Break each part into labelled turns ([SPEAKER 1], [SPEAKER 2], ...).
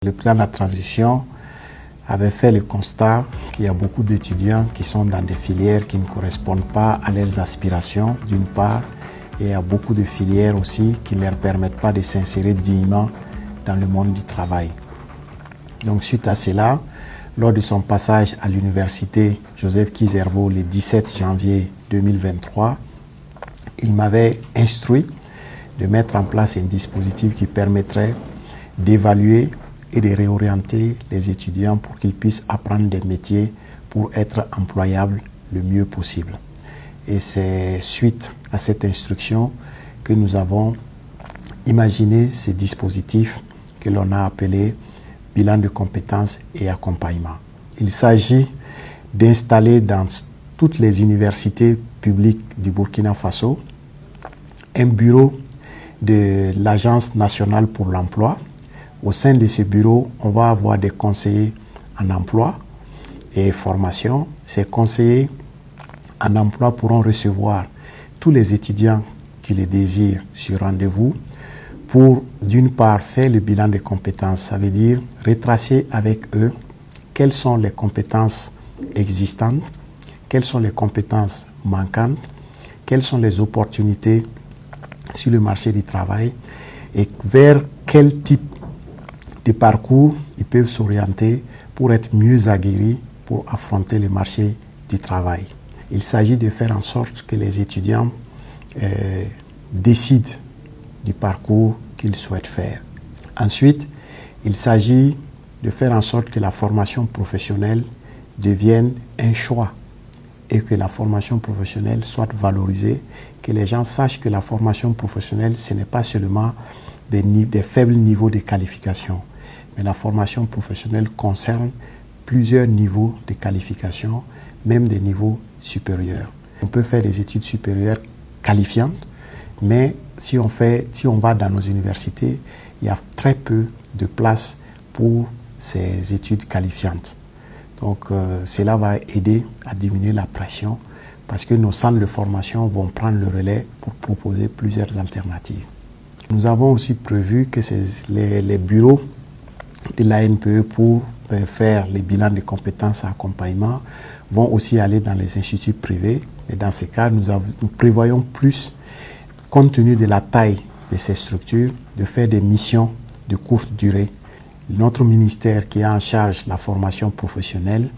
[SPEAKER 1] Le plan de la transition avait fait le constat qu'il y a beaucoup d'étudiants qui sont dans des filières qui ne correspondent pas à leurs aspirations, d'une part, et il y a beaucoup de filières aussi qui ne leur permettent pas de s'insérer dignement dans le monde du travail. Donc suite à cela, lors de son passage à l'université Joseph Kizerbo le 17 janvier 2023, il m'avait instruit de mettre en place un dispositif qui permettrait d'évaluer et de réorienter les étudiants pour qu'ils puissent apprendre des métiers pour être employables le mieux possible. Et c'est suite à cette instruction que nous avons imaginé ce dispositif que l'on a appelé bilan de compétences et accompagnement. Il s'agit d'installer dans toutes les universités publiques du Burkina Faso un bureau de l'Agence nationale pour l'emploi. Au sein de ce bureau, on va avoir des conseillers en emploi et formation. Ces conseillers en emploi pourront recevoir tous les étudiants qui le désirent sur rendez-vous pour, d'une part, faire le bilan des compétences. Ça veut dire retracer avec eux quelles sont les compétences existantes, quelles sont les compétences manquantes, quelles sont les opportunités sur le marché du travail et vers quel type de parcours ils peuvent s'orienter pour être mieux aguerris pour affronter le marché du travail. Il s'agit de faire en sorte que les étudiants décident du parcours qu'ils souhaitent faire. Ensuite, il s'agit de faire en sorte que la formation professionnelle devienne un choix et que la formation professionnelle soit valorisée, que les gens sachent que la formation professionnelle, ce n'est pas seulement des faibles niveaux de qualification, mais la formation professionnelle concerne plusieurs niveaux de qualification, même des niveaux supérieurs. On peut faire des études supérieures qualifiantes, mais si on va dans nos universités, il y a très peu de place pour ces études qualifiantes. Donc cela va aider à diminuer la pression parce que nos centres de formation vont prendre le relais pour proposer plusieurs alternatives. Nous avons aussi prévu que les bureaux de l'ANPE pour faire les bilans de compétences et accompagnement vont aussi aller dans les instituts privés. Et dans ces cas, nous prévoyons plus, compte tenu de la taille de ces structures, de faire des missions de courte durée. Notre ministère qui est en charge de la formation professionnelle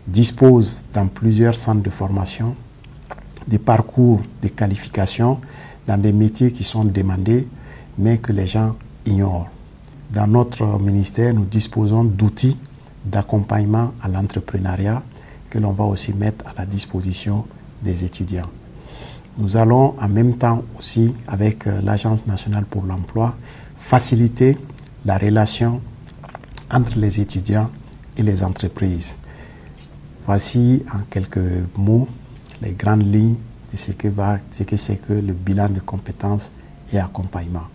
[SPEAKER 1] dispose dans plusieurs centres de formation des parcours de qualification dans des métiers qui sont demandés mais que les gens ignorent. Dans notre ministère, nous disposons d'outils d'accompagnement à l'entrepreneuriat que l'on va aussi mettre à la disposition des étudiants. Nous allons en même temps aussi, avec l'Agence nationale pour l'emploi, faciliter la relation entre les étudiants et les entreprises. Voici en quelques mots les grandes lignes de ce que c'est que le bilan de compétences et accompagnement.